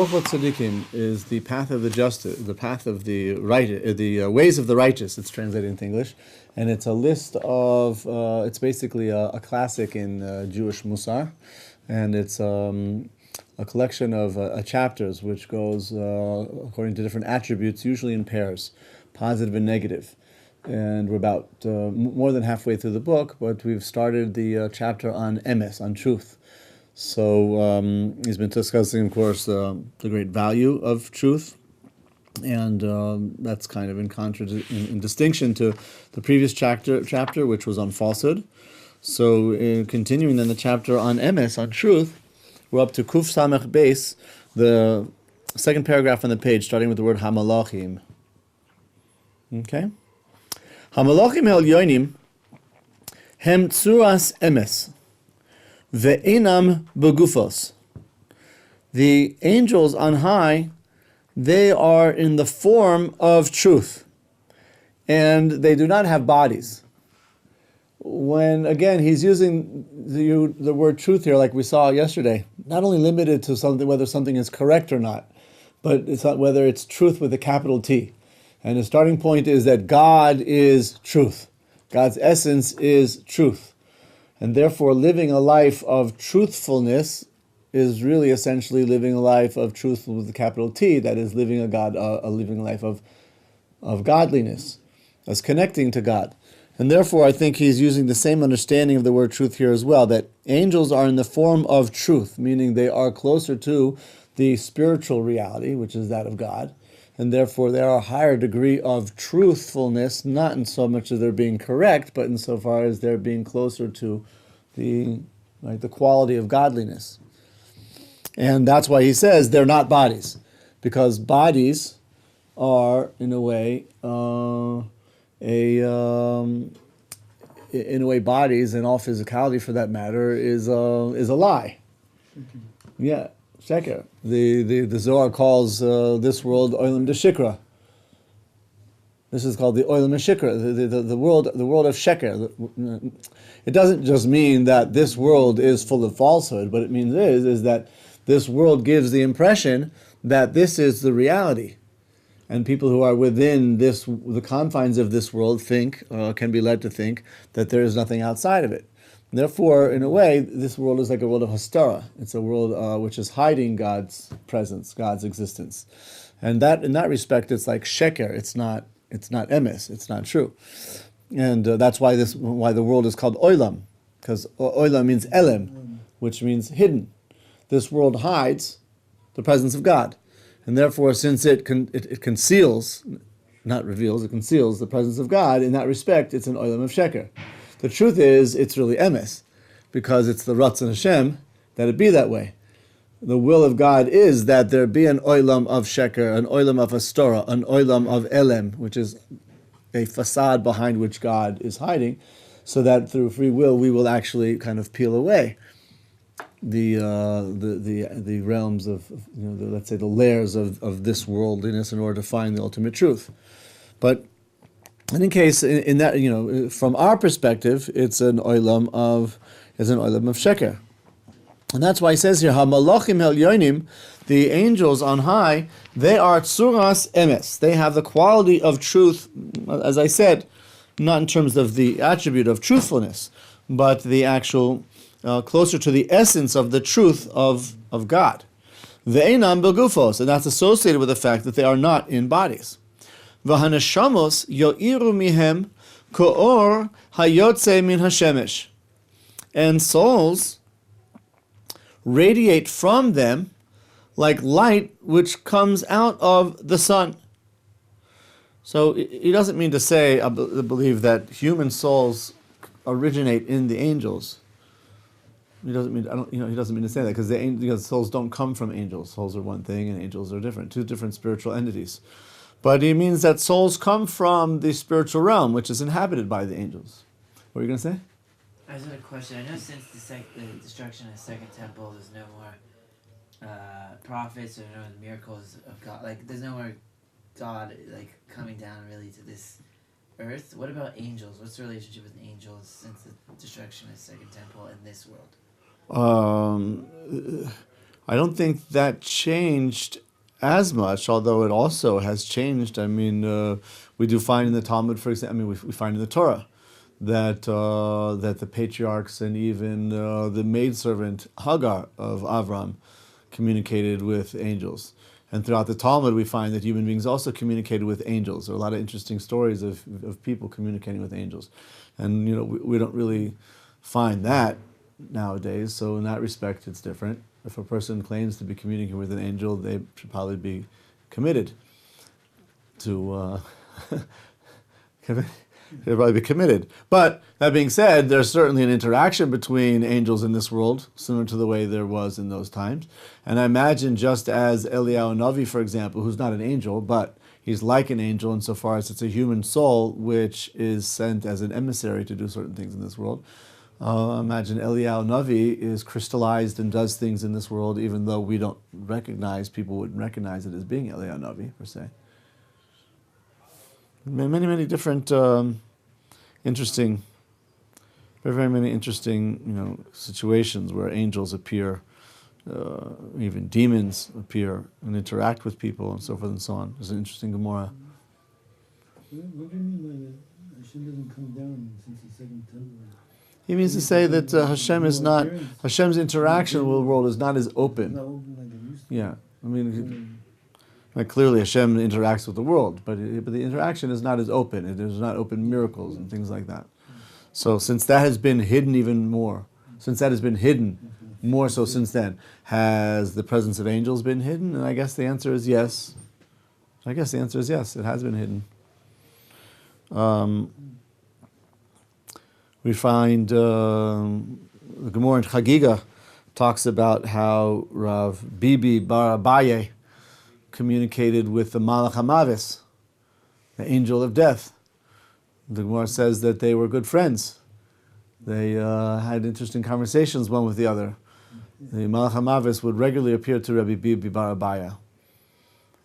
Orchot Tzaddikim is the path of the justice, the path of the right, the ways of the righteous. It's translated into English, and it's a list of. It's basically a classic in Jewish Musar, and it's a collection of chapters which goes according to different attributes, usually in pairs, positive and negative. And we're about more than halfway through the book, but we've started the chapter on emes, on truth. So he's been discussing, of course, the great value of truth, and that's kind of in distinction to the previous chapter, which was on falsehood. So continuing then the chapter on emes, on truth, we're up to Kuf Samech Beis, the second paragraph on the page, starting with the word Hamalachim. Okay? Hamalachim Elyonim hem tzuras emes. Ve'enam begufos. The angels on high, they are in the form of truth, and they do not have bodies. When, again, he's using the word truth here, like we saw yesterday, not only limited to something, whether something is correct or not, but it's not whether it's truth with a capital T. And the starting point is that God is truth. God's essence is truth. And therefore, living a life of truthfulness is really essentially living a life of truth with a capital T. That is living living a life of godliness, as connecting to God. And therefore, I think he's using the same understanding of the word truth here as well, that angels are in the form of truth, meaning they are closer to the spiritual reality, which is that of God. And therefore, they are a higher degree of truthfulness, not in so much as they're being correct, but insofar as they're being closer to the quality of godliness. And that's why he says they're not bodies, because bodies are, in a way, bodies and all physicality, for that matter, is a lie. Yeah. Sheker. The Zohar calls this world Olam de Shikra. This is called the Olam de Shikra, the world of Sheker. It doesn't just mean that this world is full of falsehood. What it means is that this world gives the impression that this is the reality, and people who are within the confines of this world can be led to think that there is nothing outside of it. Therefore, in a way, this world is like a world of hastara. It's a world which is hiding God's presence, God's existence, and that in that respect, it's like sheker. It's not emes. It's not true, and that's why the world is called olam, because olam means elem, which means hidden. This world hides the presence of God, and therefore, since it conceals, not reveals, it conceals the presence of God. In that respect, it's an olam of sheker. The truth is, it's really emes, because it's the Ratzon Hashem that it be that way. The will of God is that there be an olam of sheker, an olam of astora, an olam of elem, which is a facade behind which God is hiding, so that through free will we will actually kind of peel away the realms of, let's say, the layers of this worldliness in order to find the ultimate truth. But in any case, in that, from our perspective, it's an olam of sheker, and that's why he says here, "Hamalachim elyonim," the angels on high, they are tzuras emes. They have the quality of truth, as I said, not in terms of the attribute of truthfulness, but the actual closer to the essence of the truth of God. Ve'enam begufos, and that's associated with the fact that they are not in bodies. V'haneshamos yo'iru mihem ko'or hayotze min hashemesh. And souls radiate from them like light which comes out of the sun. So he doesn't mean to say, I believe, that human souls originate in the angels. He doesn't mean to say that, because souls don't come from angels. Souls are one thing, and angels are different, two different spiritual entities. But he means that souls come from the spiritual realm, which is inhabited by the angels. What are you going to say? I just had a question. I know since the destruction of the second temple, there's no more prophets or no miracles of God. Like, there's no more God coming down really to this earth. What about angels? What's the relationship with angels since the destruction of the second temple in this world? I don't think that changed as much, although it also has changed. I mean, we do find in the Talmud, for example, I mean, we find in the Torah that that the patriarchs and even the maidservant Hagar of Avram communicated with angels. And throughout the Talmud, we find that human beings also communicated with angels. There are a lot of interesting stories of people communicating with angels. And, we don't really find that nowadays. So in that respect, it's different. If a person claims to be communicating with an angel, they should probably be committed to... They'd probably be committed. But that being said, there's certainly an interaction between angels in this world, similar to the way there was in those times. And I imagine just as Eliyahu Navi, for example, who's not an angel, but he's like an angel insofar as it's a human soul which is sent as an emissary to do certain things in this world. Imagine Eliyahu Navi is crystallized and does things in this world, even though we don't recognize, people wouldn't recognize it as being Eliyahu Navi, per se. Many, many different interesting, very many interesting, situations where angels appear, even demons appear and interact with people and so forth and so on. It's an interesting Gemara. What do you mean by that? Hashem doesn't come down since the second temple? He means to say that Hashem's interaction with the world is not as open. Not open like it used to. Yeah, I mean. Clearly, Hashem interacts with the world, but the interaction is not as open. There's not open miracles and things like that. So, since that has been hidden even more, since that has been hidden more so since then, has the presence of angels been hidden? And I guess the answer is yes. It has been hidden. We find the Gemara in Chagiga talks about how Rav Bibi bar Abaye communicated with the Malach HaMavis, the angel of death. The Gemara says that they were good friends. They had interesting conversations one with the other. The Malach HaMavis would regularly appear to Rabbi Bibi bar Abaye.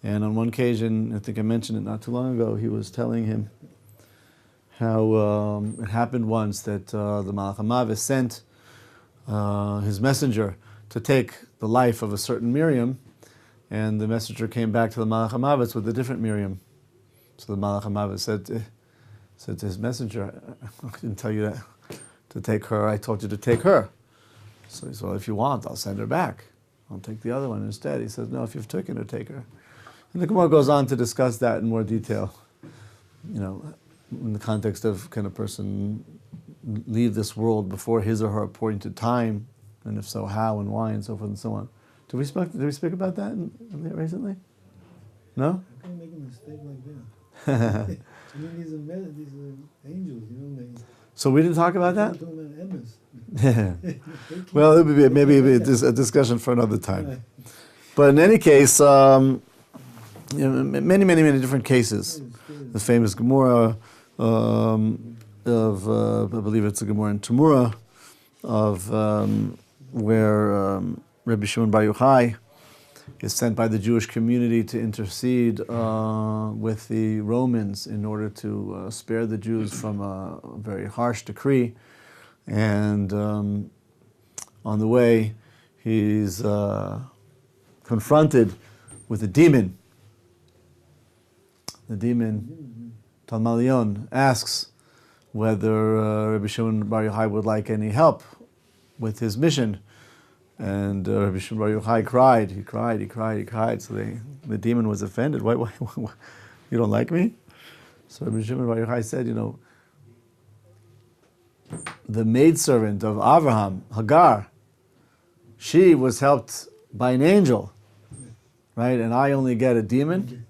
And on one occasion, I think I mentioned it not too long ago, he was telling him how it happened once that the Malach HaMavis sent his messenger to take the life of a certain Miriam, and the messenger came back to the Malach HaMavis with a different Miriam. So the Malach HaMavis said to his messenger, I didn't tell you to take her, I told you to take her. So he said, well, if you want, I'll send her back. I'll take the other one instead. He says, no, if you've taken her, take her. And the Gemara goes on to discuss that in more detail, in the context of can a person leave this world before his or her appointed time, and if so, how and why, and so forth and so on. Did we speak about that recently? No? How can you make a mistake like that? I mean, these are angels, So we didn't talk about that? Talking about Well, it would be maybe a discussion for another time. But in any case, many, many, many different cases. The famous Gemara of, I believe it's a Gemara in Tamura, of where Rabbi Shimon Bar Yochai is sent by the Jewish community to intercede with the Romans in order to spare the Jews from a very harsh decree. And on the way, he's confronted with a demon. The demon, Talmalion, asks whether Rabbi Shimon Bar Yochai would like any help with his mission. And Rabbi Shimon Bar Yochai cried. He cried. So the demon was offended. Why, you don't like me? So Rabbi Shimon Bar Yochai said, the maidservant of Abraham, Hagar, she was helped by an angel, right? And I only get a demon.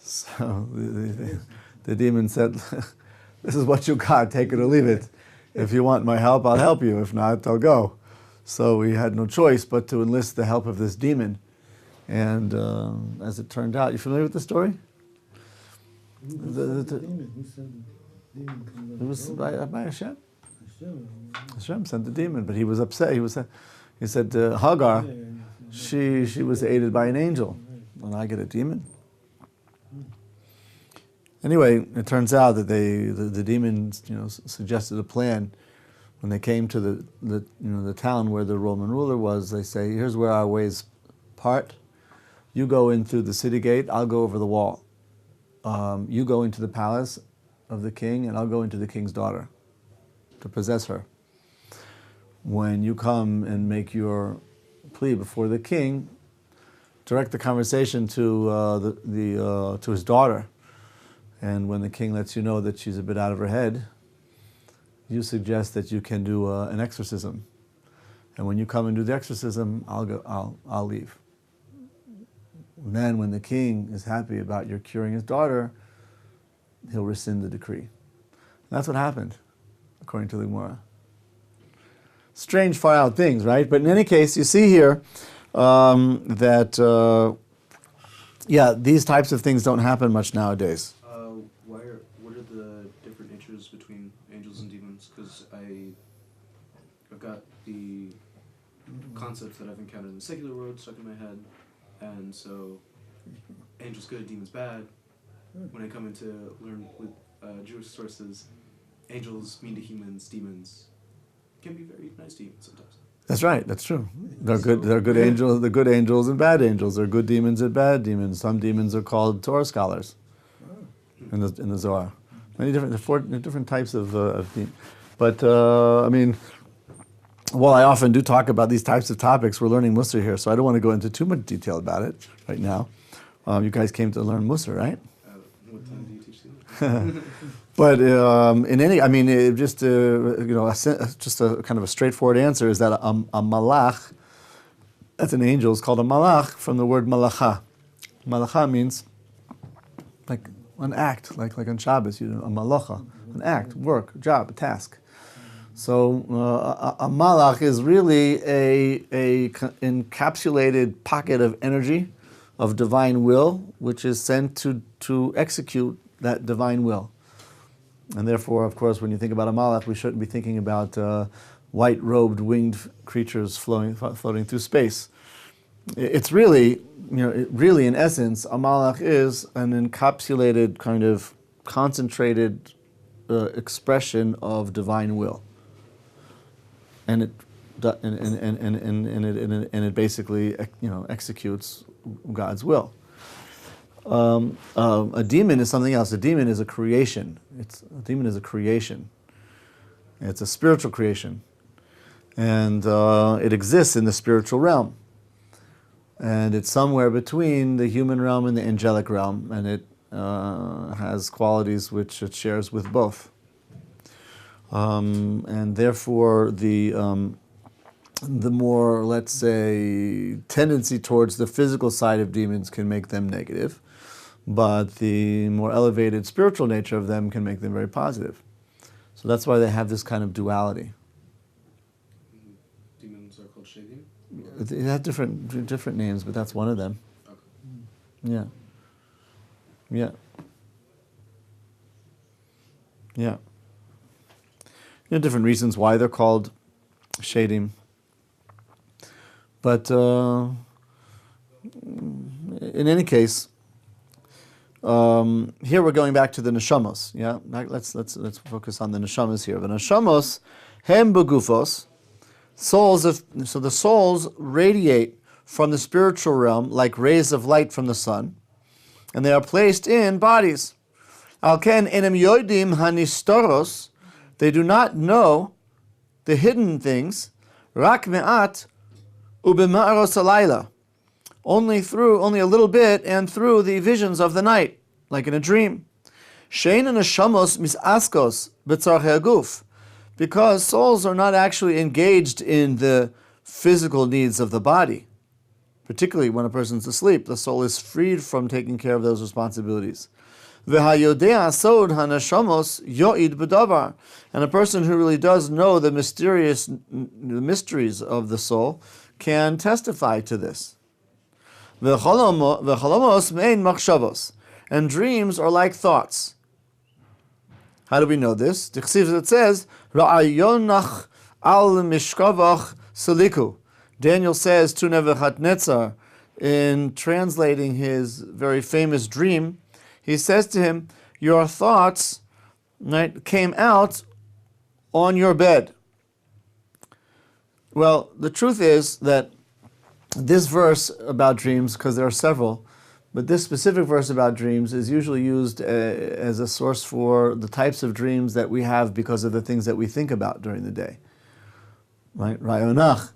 So the demon said, this is what you got, take it or leave it. If you want my help, I'll help you. If not, I'll go. So he had no choice but to enlist the help of this demon. And as it turned out, you familiar with the story? Who sent the demon? Who sent the demon? It was by Hashem. Hashem sent the demon, but he was upset. He said to Hagar, she was aided by an angel, and I get a demon. Anyway, it turns out that the demon suggested a plan When they came to the town where the Roman ruler was, they say, here's where our ways part. You go in through the city gate, I'll go over the wall. You go into the palace of the king, and I'll go into the king's daughter to possess her. When you come and make your plea before the king, direct the conversation to to his daughter. And when the king lets you know that she's a bit out of her head, you suggest that you can do an exorcism. And when you come and do the exorcism, I'll leave. And then when the king is happy about your curing his daughter, he'll rescind the decree. And that's what happened, according to the Gemara. Strange, far out things, right? But in any case, you see here that, these types of things don't happen much nowadays. What are the different natures between angels and demons? Because I've got the concepts that I've encountered in the secular world stuck in my head, and so angels good, demons bad. When I come into learn with Jewish sources, angels mean to humans, demons can be very nice to humans sometimes. That's right. That's true. They're good. They're good angels. They're good angels and bad angels. They're good demons and bad demons. Some demons are called Torah scholars in the Zohar. Many different types of demons. But while I often do talk about these types of topics, we're learning Musar here, so I don't want to go into too much detail about it right now. You guys came to learn Musar, right? What time do you teach them? But just a kind of a straightforward answer is that a malach, that's an angel, is called a malach from the word malacha. Malacha means like an act, like on Shabbos, a malacha, an act, work, job, a task. So a malach is really a encapsulated pocket of energy, of divine will, which is sent to execute that divine will. And therefore, of course, when you think about a malach, we shouldn't be thinking about white-robed winged creatures floating through space. It's really, in essence, a malach is an encapsulated kind of concentrated expression of divine will, and it basically executes God's will. A demon is something else. A demon is a creation. A demon is a creation. It's a spiritual creation, and it exists in the spiritual realm. And it's somewhere between the human realm and the angelic realm, and it has qualities which it shares with both. And therefore, the more, let's say, tendency towards the physical side of demons can make them negative, but the more elevated spiritual nature of them can make them very positive. So that's why they have this kind of duality. Demons are called shadim? They have different names, but that's one of them. Okay. Yeah. Different reasons why they're called shadim. But in any case, here we're going back to the neshamos. Yeah, let's focus on the neshamos here. The neshamos, hem begufos, so the souls radiate from the spiritual realm like rays of light from the sun, and they are placed in bodies. Alken enem yodim hanistoros, they do not know the hidden things. Rak me'at ubema'aros alayla, only a little bit, and through the visions of the night, like in a dream. Shein neshamos misaskos b'tzarchei haguf, because souls are not actually engaged in the physical needs of the body. Particularly when a person's asleep, the soul is freed from taking care of those responsibilities. V'hayodea sod haneshamos yoid b'davar, and a person who really does know the mysteries of the soul can testify to this. V'cholomos mein machshavos, and dreams are like thoughts. How do we know this? It says, Ra'ayonach al mishkavach seliku. Daniel says to Nebuchadnezzar, in translating his very famous dream, he says to him, your thoughts came out on your bed. Well, the truth is that this verse about dreams, because there are several, but this specific verse about dreams is usually used as a source for the types of dreams that we have because of the things that we think about during the day. Right? Rayonach,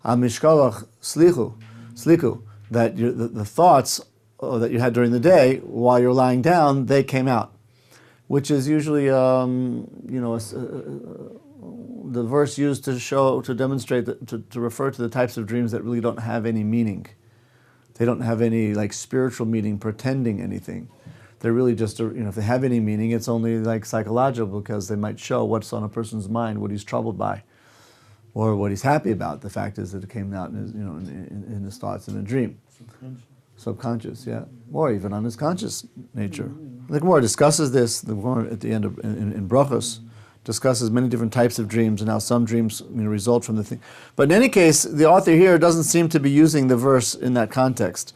amishkalach, sliku, that the thoughts that you had during the day while you're lying down, they came out, which is usually the verse used to demonstrate to refer to the types of dreams that really don't have any meaning. They don't have any like spiritual meaning, pretending anything. They're really just if they have any meaning, it's only like psychological, because they might show what's on a person's mind, what he's troubled by, or what he's happy about. The fact is that it came out in his, in his thoughts in a dream. Subconscious, yeah, or even on his conscious nature. The Gemara discusses this. The Gemara at the end of in Brachos discusses many different types of dreams and how some dreams result from the thing. But in any case, the author here doesn't seem to be using the verse in that context.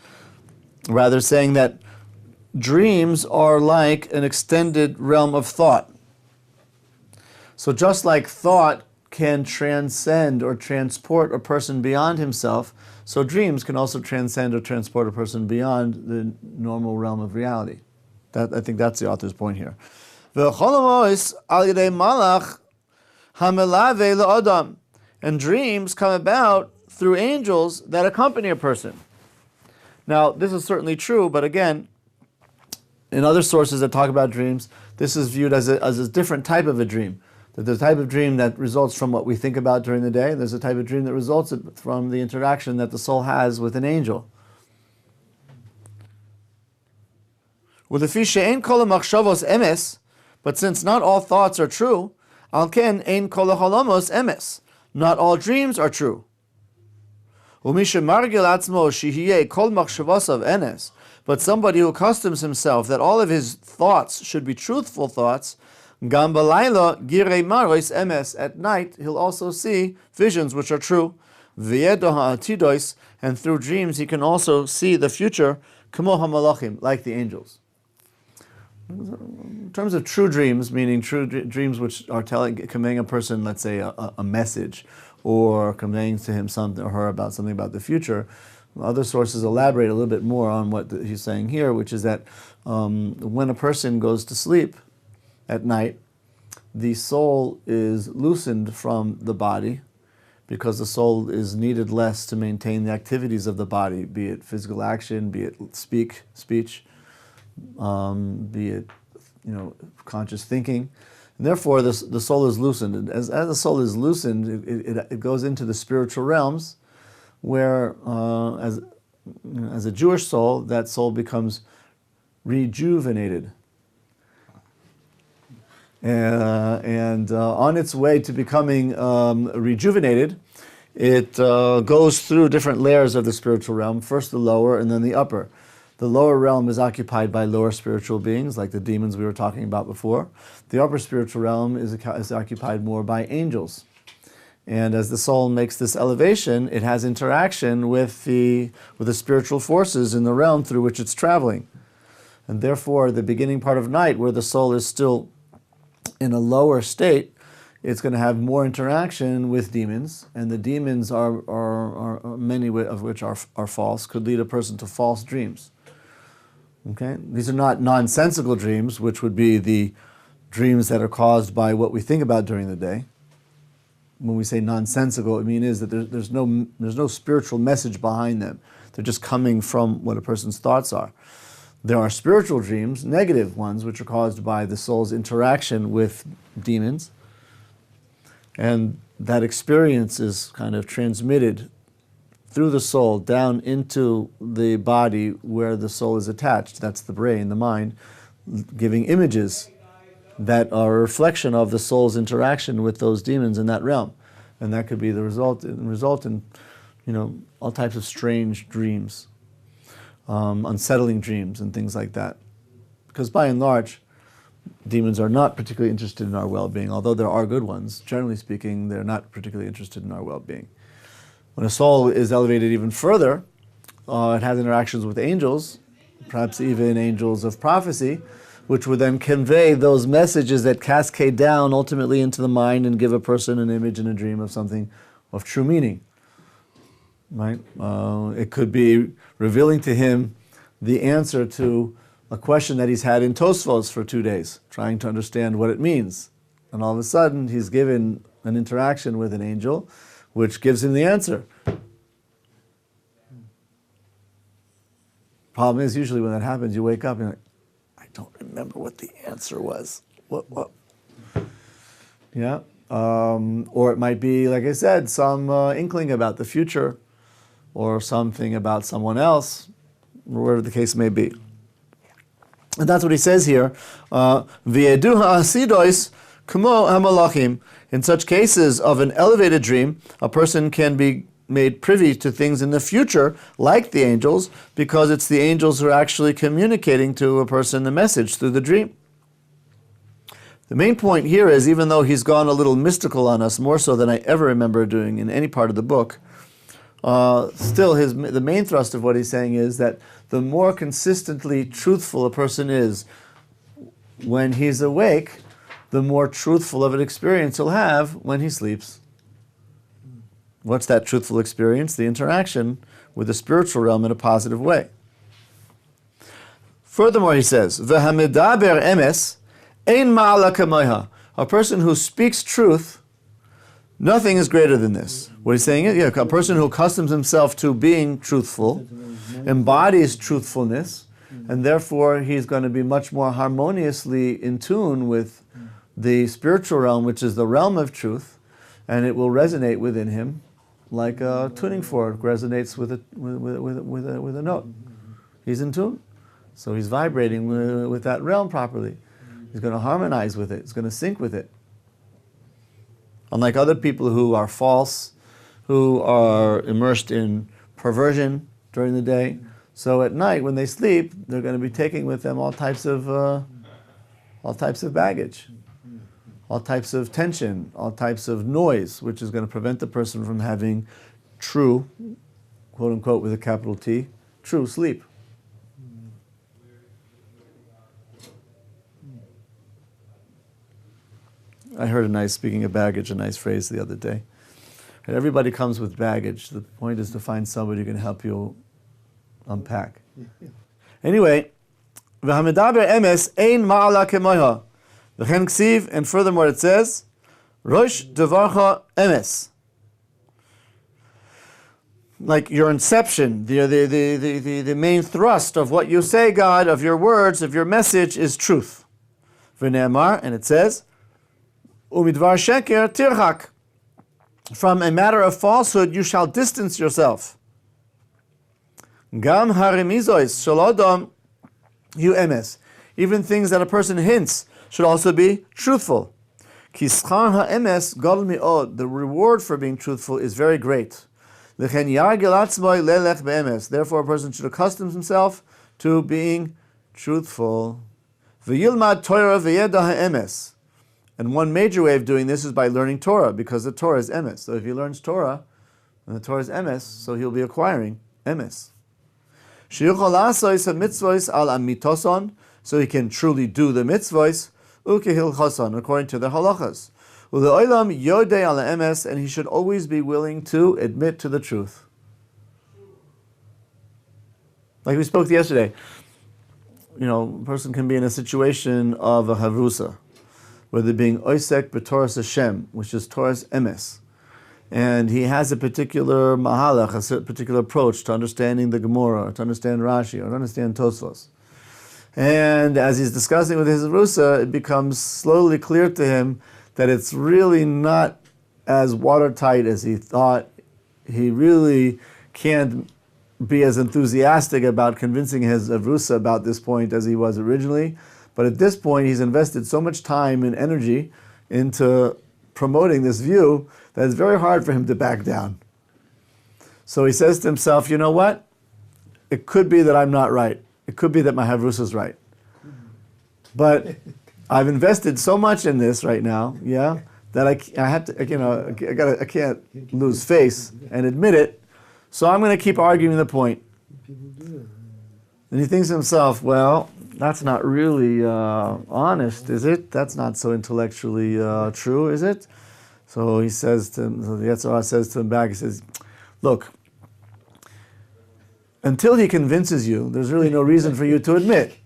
Rather, saying that dreams are like an extended realm of thought. So just like thought can transcend or transport a person beyond himself, so dreams can also transcend or transport a person beyond the normal realm of reality. I think that's the author's point here. And dreams come about through angels that accompany a person. Now, this is certainly true, but again, in other sources that talk about dreams, this is viewed as a different type of a dream. That there's a type of dream that results from what we think about during the day, and there's a type of dream that results from the interaction that the soul has with an angel. But since not all thoughts are true, not all dreams are true. But somebody who accustoms himself that all of his thoughts should be truthful thoughts, at night he'll also see visions which are true, and through dreams he can also see the future, like the angels. In terms of true dreams, meaning true dreams which are conveying a person, let's say, a message, or conveying to him something or her about something about the future, other sources elaborate a little bit more on what he's saying here, which is that when a person goes to sleep at night, the soul is loosened from the body, because the soul is needed less to maintain the activities of the body, be it physical action, be it speech, be it conscious thinking. And therefore, the soul is loosened. And as the soul is loosened, it goes into the spiritual realms, where as a Jewish soul, that soul becomes rejuvenated. And on its way to becoming rejuvenated, it goes through different layers of the spiritual realm, first the lower and then the upper. The lower realm is occupied by lower spiritual beings, like the demons we were talking about before. The upper spiritual realm is occupied more by angels. And as the soul makes this elevation, it has interaction with the spiritual forces in the realm through which it's traveling. And therefore, the beginning part of night, where the soul is still in a lower state, it's going to have more interaction with demons, and the demons are many of which are false, could lead a person to false dreams. Okay, these are not nonsensical dreams, which would be the dreams that are caused by what we think about during the day. When we say nonsensical, it means that there's no spiritual message behind them. They're just coming from what a person's thoughts are. There are spiritual dreams, negative ones, which are caused by the soul's interaction with demons. And that experience is kind of transmitted through the soul down into the body where the soul is attached. That's the brain, the mind, giving images that are a reflection of the soul's interaction with those demons in that realm. And that could be the result in all types of strange dreams, unsettling dreams and things like that. Because by and large, demons are not particularly interested in our well-being, although there are good ones. Generally speaking, they're not particularly interested in our well-being. When a soul is elevated even further, it has interactions with angels, perhaps even angels of prophecy, which would then convey those messages that cascade down ultimately into the mind and give a person an image and a dream of something of true meaning. Right? It could be revealing to him the answer to a question that he's had in Tosfos for 2 days, trying to understand what it means. And all of a sudden, he's given an interaction with an angel, which gives him the answer. Problem is, usually when that happens, you wake up and you're like, I don't remember what the answer was. What? Yeah. Or it might be, like I said, some inkling about the future, or something about someone else, or whatever the case may be. And that's what he says here. V'yedu ha'asidois kumo hamalachim. In such cases of an elevated dream, a person can be made privy to things in the future, like the angels, because it's the angels who are actually communicating to a person the message through the dream. The main point here is, even though he's gone a little mystical on us, more so than I ever remember doing in any part of the book, still the main thrust of what he's saying is that the more consistently truthful a person is when he's awake, the more truthful of an experience he'll have when he sleeps. What's that truthful experience? The interaction with the spiritual realm in a positive way. Furthermore, he says, "V'hamidaber emes ein ma'ala kamoha." A person who speaks truth, nothing is greater than this. What he's saying is, a person who accustoms himself to being truthful, embodies truthfulness, and therefore he's going to be much more harmoniously in tune with the spiritual realm, which is the realm of truth, and it will resonate within him like a tuning fork resonates with a note. He's in tune, so he's vibrating with that realm properly. He's going to harmonize with it. He's going to sync with it. Unlike other people who are false, who are immersed in perversion during the day, so at night when they sleep, they're going to be taking with them all types of baggage, all types of tension, all types of noise, which is going to prevent the person from having true, quote unquote, with a capital T, true sleep. I heard speaking of baggage, a nice phrase the other day. And everybody comes with baggage. The point is to find somebody who can help you unpack. Anyway, v'hamidaber emes ein ma'ala kemoha. V'chen ksiv, and furthermore it says, Rosh devarcha emes. Like your inception, the main thrust of what you say, God, of your words, of your message, is truth. V'ne'emar, and it says, Umidvar sheker tirchak. From a matter of falsehood you shall distance yourself. Gam harimizois shalodom yu emes. Even things that a person hints should also be truthful. Ki schar ha'emes gadol mi'od. The reward for being truthful is very great. Lechen yargel atzmoi lelech be'emes. Therefore a person should accustom himself to being truthful. V'yilmad Torah v'yeda ha'emes. And one major way of doing this is by learning Torah, because the Torah is emes. So if he learns Torah, and the Torah is emes, so he'll be acquiring emes. Sheyuchol la'asos ha'mitzvos al amitoson, so he can truly do the mitzvos, ukehilchoson, according to the halachas. Ule'olam yodei al emes, and he should always be willing to admit to the truth. Like we spoke yesterday, a person can be in a situation of a havrusa, where they're being oisek b'Torahs Hashem, which is Torah's emes. And he has a particular mahalach, a particular approach to understanding the Gemara, to understand Rashi, or to understand Tosfos. And as he's discussing with his Rusa, it becomes slowly clear to him that it's really not as watertight as he thought. He really can't be as enthusiastic about convincing his Avrusa about this point as he was originally. But at this point, he's invested so much time and energy into promoting this view that it's very hard for him to back down. So he says to himself, you know what? It could be that I'm not right. It could be that my Havrusa is right. But I've invested so much in this right now, that I have to, I can't lose face and admit it. So I'm going to keep arguing the point. And he thinks to himself, well, that's not really honest, is it? That's not so intellectually true, is it? So he says to him, so the Yetzer Hara says to him back, he says, look, until he convinces you, there's really no reason for you to admit.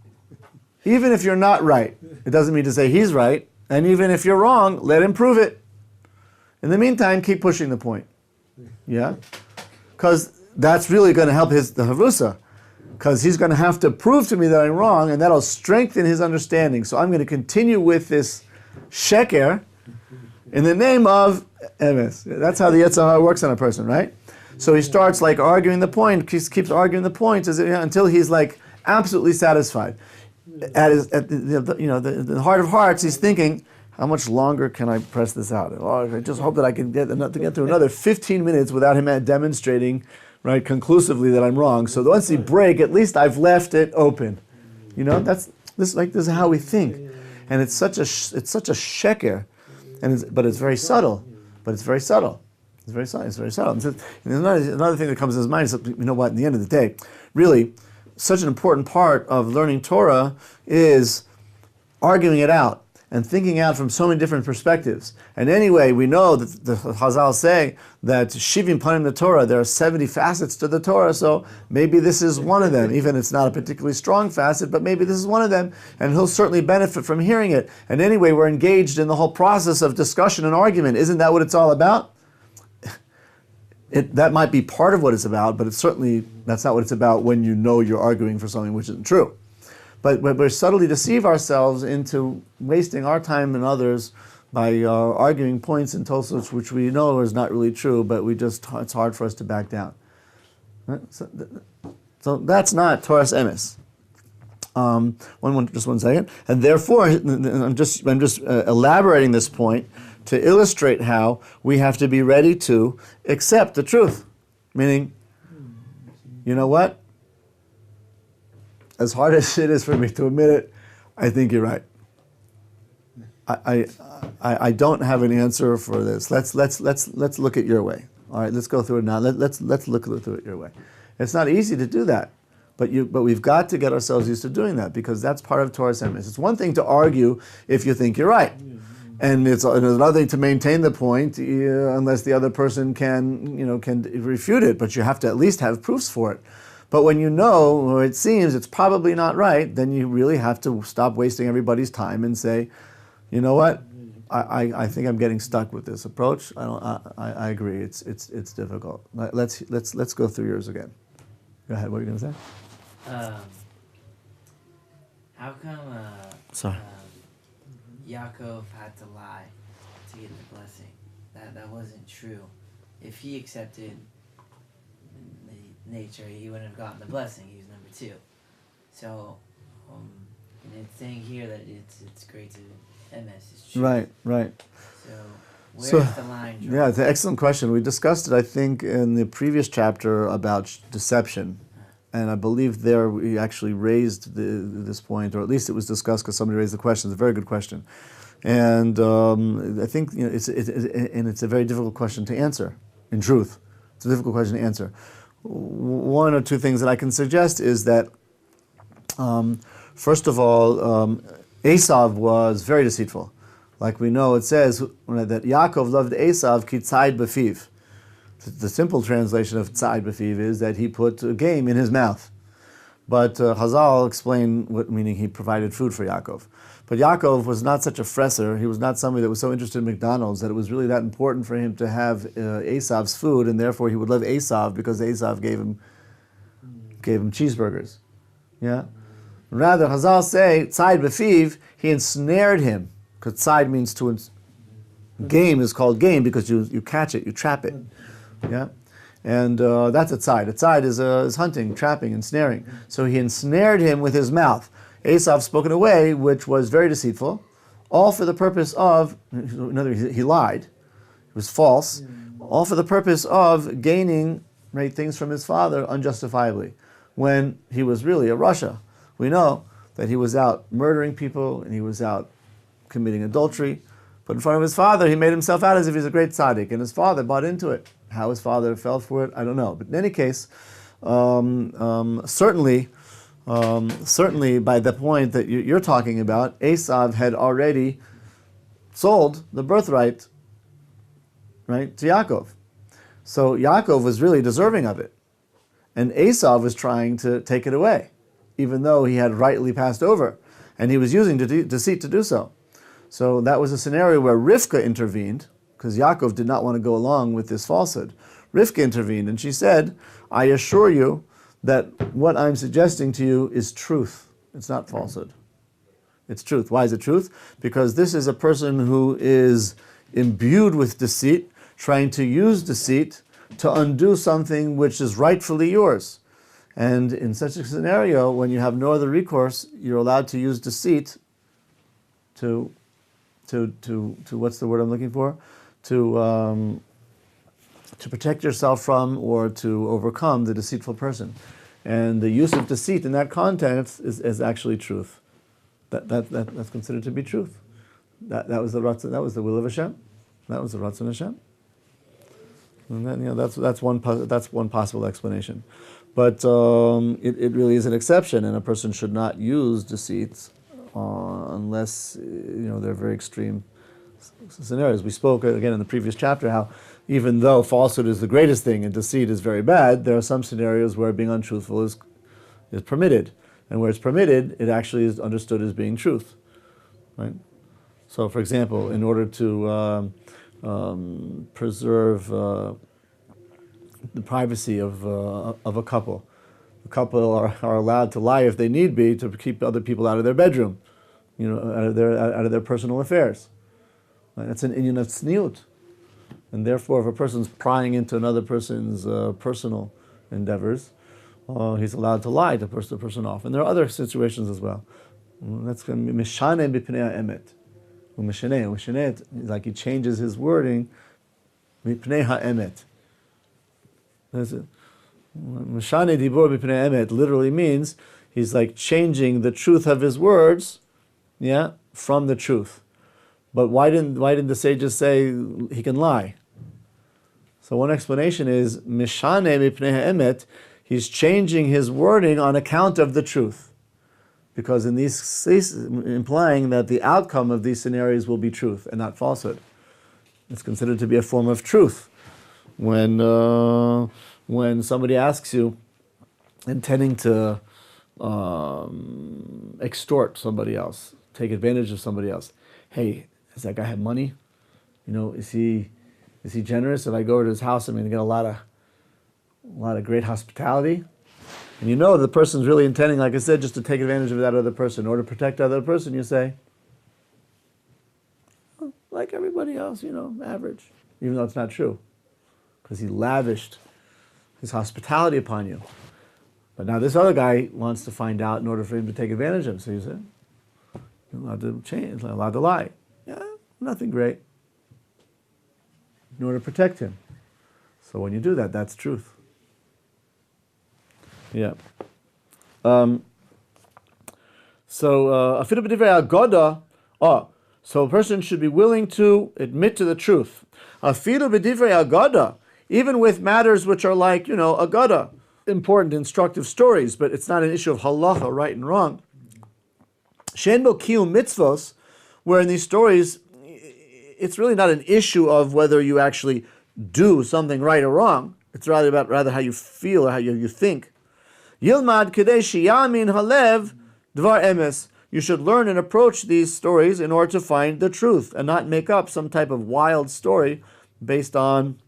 Even if you're not right, it doesn't mean to say he's right. And even if you're wrong, let him prove it. In the meantime, keep pushing the point. Yeah? Because that's really going to help the Havrusa. Because he's going to have to prove to me that I'm wrong, and that'll strengthen his understanding. So I'm going to continue with this sheker in the name of emes. That's how the Yetzer Hara works on a person, right? So he starts like arguing the point, keeps arguing the point until he's like absolutely satisfied. At the heart of hearts, he's thinking, how much longer can I press this out? Oh, I just hope that I can get through another 15 minutes without him demonstrating, right, conclusively that I'm wrong. So once he break, at least I've left it open. You know, this is how we think, and it's such a sheker, but it's very subtle. It's very subtle. And another thing that comes to his mind is, you know what? In the end of the day, really, such an important part of learning Torah is arguing it out and thinking out from so many different perspectives. And anyway, we know that the Chazal say that Shivim Panim the Torah, there are 70 facets to the Torah, so maybe this is one of them. Even it's not a particularly strong facet, but maybe this is one of them, and he'll certainly benefit from hearing it. And anyway, we're engaged in the whole process of discussion and argument. Isn't that what it's all about? That might be part of what it's about, but that's not what it's about when you know you're arguing for something which isn't true. But we subtly deceive ourselves into wasting our time and others by arguing points in Tosafos which we know is not really true, but it's hard for us to back down. Right? So that's not Torah's emes. Just one second. And therefore, I'm just elaborating this point to illustrate how we have to be ready to accept the truth. Meaning, you know what? As hard as it is for me to admit it, I think you're right. I don't have an answer for this. Let's look at your way. All right, let's go through it now. Let's look through it your way. It's not easy to do that, but we've got to get ourselves used to doing that, because that's part of Torah's emes. It's one thing to argue if you think you're right. And it's another thing to maintain the point, unless the other person can refute it. But you have to at least have proofs for it. But when you know, or it seems it's probably not right, then you really have to stop wasting everybody's time and say, you know what, I think I'm getting stuck with this approach. I agree. It's difficult. Let's go through yours again. Go ahead. What are you going to say? How come? Sorry. Yaakov had to lie to get the blessing. That wasn't true. If he accepted the nature, he wouldn't have gotten the blessing. He was number 2. So, and it's saying here that it's great to emes. It's true. Right. So where's the line drawn? Yeah, it's an excellent question. We discussed it, I think, in the previous chapter about deception. And I believe there we actually raised this point, or at least it was discussed because somebody raised the question. It's a very good question, and I think it's a very difficult question to answer. In truth, it's a difficult question to answer. One or two things that I can suggest is that, first of all, Esav was very deceitful. Like we know, it says that Yaakov loved Esav ki tzayid b'fiv. The simple translation of tzayid b'fiv is that he put a game in his mouth. But Chazal explain meaning he provided food for Yaakov. But Yaakov was not such a fresser. He was not somebody that was so interested in McDonald's that it was really that important for him to have Esav's food, and therefore he would love Esav because Esav gave him cheeseburgers. Yeah. Rather, Chazal say tzayid b'fiv, he ensnared him, because tzayid means to. Game is called game because you catch it, you trap it. Yeah, and that's a tzayid. A tzayid is hunting, trapping, ensnaring. So he ensnared him with his mouth. Esav spoke in a way which was very deceitful, all for the purpose of, in other words, he lied. It was false, all for the purpose of gaining things from his father unjustifiably, when he was really a rasha. We know that he was out murdering people and he was out committing adultery. But in front of his father, he made himself out as if he's a great tzaddik, and his father bought into it. How his father fell for it, I don't know. But in any case, certainly by the point that you're talking about, Esav had already sold the birthright right, to Yaakov. So Yaakov was really deserving of it. And Esau was trying to take it away, even though he had rightly passed over. And he was using deceit to do so. So that was a scenario where Rivka intervened, because Yaakov did not want to go along with this falsehood. Rivka intervened, and she said, I assure you that what I'm suggesting to you is truth. It's not falsehood. It's truth. Why is it truth? Because this is a person who is imbued with deceit, trying to use deceit to undo something which is rightfully yours. And in such a scenario, when you have no other recourse, you're allowed to use deceit to what's the word I'm looking for? To protect yourself from or to overcome the deceitful person. And the use of deceit in that context is actually truth. That's considered to be truth. That was the ratzon, that was the will of Hashem. That was the ratzon Hashem. And then, that's one possible explanation. But it really is an exception, and a person should not use deceit unless they're very extreme scenarios. We spoke again in the previous chapter how even though falsehood is the greatest thing and deceit is very bad, there are some scenarios where being untruthful is permitted, and where it's permitted, it actually is understood as being truth, right? So, for example, in order to preserve the privacy of a couple, the couple are allowed to lie if they need be to keep other people out of their bedroom, out of their personal affairs. Right? That's an inyan of tzniut. And therefore, if a person's prying into another person's personal endeavors, he's allowed to lie to push the person off. And there are other situations as well. That's going to be mishane b'pnei ha'emet. Mishane, like he changes his wording, b'pnei ha'emet. Mishane dibur b'pnei ha'emet literally means he's like changing the truth of his words, from the truth. But why didn't the sages say he can lie? So one explanation is mishane mipnei ha'emet. He's changing his wording on account of the truth, because in these implying that the outcome of these scenarios will be truth and not falsehood. It's considered to be a form of truth when somebody asks you, intending to extort somebody else, take advantage of somebody else. Hey, does that guy have money? Is he generous? If I go to his house, I'm going to get a lot of great hospitality. And the person's really intending, like I said, just to take advantage of that other person or to protect that other person. You say, like everybody else, average, even though it's not true, because he lavished his hospitality upon you. But now this other guy wants to find out in order for him to take advantage of him. So you say, you're allowed to change, allowed to lie. Yeah, nothing great. In order to protect him. So when you do that, that's truth. Yeah. So a person should be willing to admit to the truth. Even with matters which are like, agada, important, instructive stories, but it's not an issue of halacha, right and wrong. Shenbo kiyum mitzvos, where in these stories, it's really not an issue of whether you actually do something right or wrong. It's rather how you feel or how you think. Yilmad kedei shiyamin halev dvar emes. You should learn and approach these stories in order to find the truth and not make up some type of wild story based on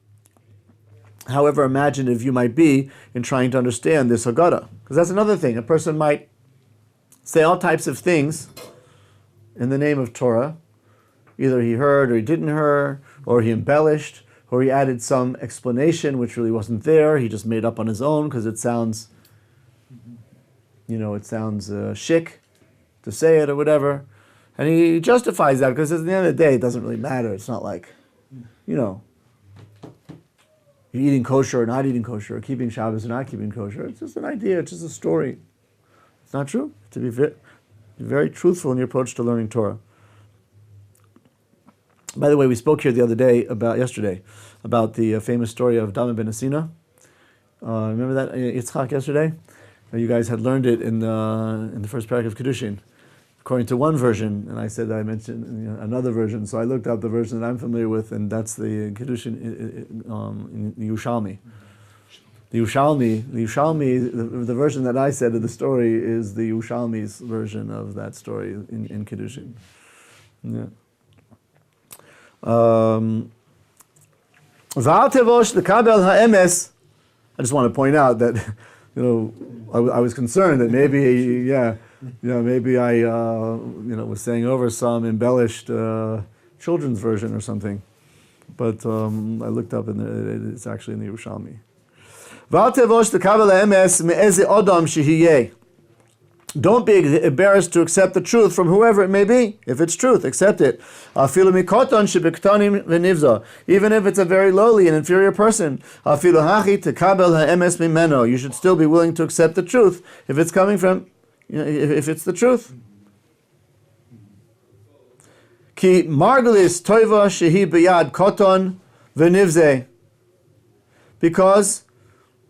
however imaginative you might be in trying to understand this Haggadah. Because that's another thing. A person might say all types of things in the name of Torah. Either he heard or he didn't hear, or he embellished, or he added some explanation which really wasn't there. He just made up on his own because it sounds, chic to say it or whatever. And he justifies that because at the end of the day, it doesn't really matter. It's not like, you're eating kosher or not eating kosher, or keeping Shabbos or not keeping kosher. It's just an idea. It's just a story. It's not true. To be very truthful in your approach to learning Torah. By the way, we spoke here yesterday about the famous story of Dama ben Asina. Remember that Yitzchak yesterday? You guys had learned it in the first parak of Kedushin. according to one version, and I said I mentioned another version, so I looked up the version that I'm familiar with, and that's the Kiddushin in Yerushalmi. The Yerushalmi, the version that I said of the story is the Yerushalmi's version of that story in Kiddushin. Yeah. V'al l'kabel ha'emes. I just want to point out that, I was concerned that maybe, maybe I, was saying over some embellished children's version or something. But I looked up and it's actually in the Yerushalmi. V'al tevosh l'kabel ha'emes me'eze odom shehiyeh. Don't be embarrassed to accept the truth from whoever it may be. If it's truth, accept it. Even if it's a very lowly and inferior person, you should still be willing to accept the truth if it's coming from, if it's the truth. Ki margalis toiva shehi biyad koton v'nivze, because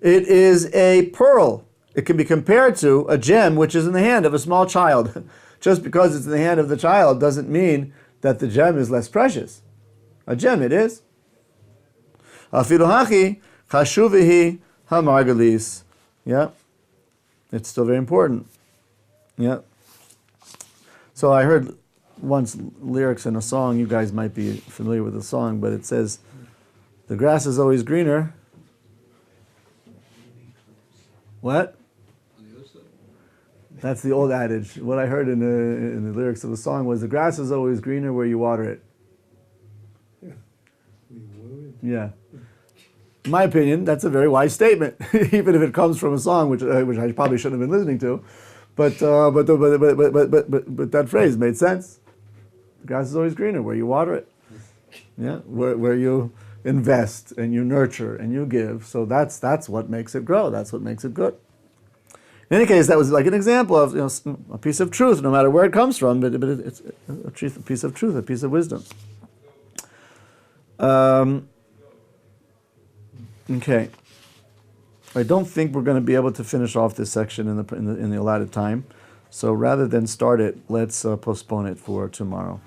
it is a pearl. It can be compared to a gem which is in the hand of a small child. Just because it's in the hand of the child doesn't mean that the gem is less precious. A gem it is. Afilu hachi chashuvihi hamargalis. Yeah, it's still very important. Yeah. So I heard once lyrics in a song. You guys might be familiar with the song, but it says, "The grass is always greener." What? That's the old adage. What I heard in the lyrics of the song was, the grass is always greener where you water it. Yeah. In my opinion, that's a very wise statement, even if it comes from a song which I probably shouldn't have been listening to. But that phrase made sense. The grass is always greener where you water it. Yeah, where you invest and you nurture and you give. So that's what makes it grow. That's what makes it good. In any case, that was like an example of a piece of truth, no matter where it comes from, but it's a piece of truth, a piece of wisdom. Okay, I don't think we're going to be able to finish off this section in the allotted time. So rather than start it, let's postpone it for tomorrow.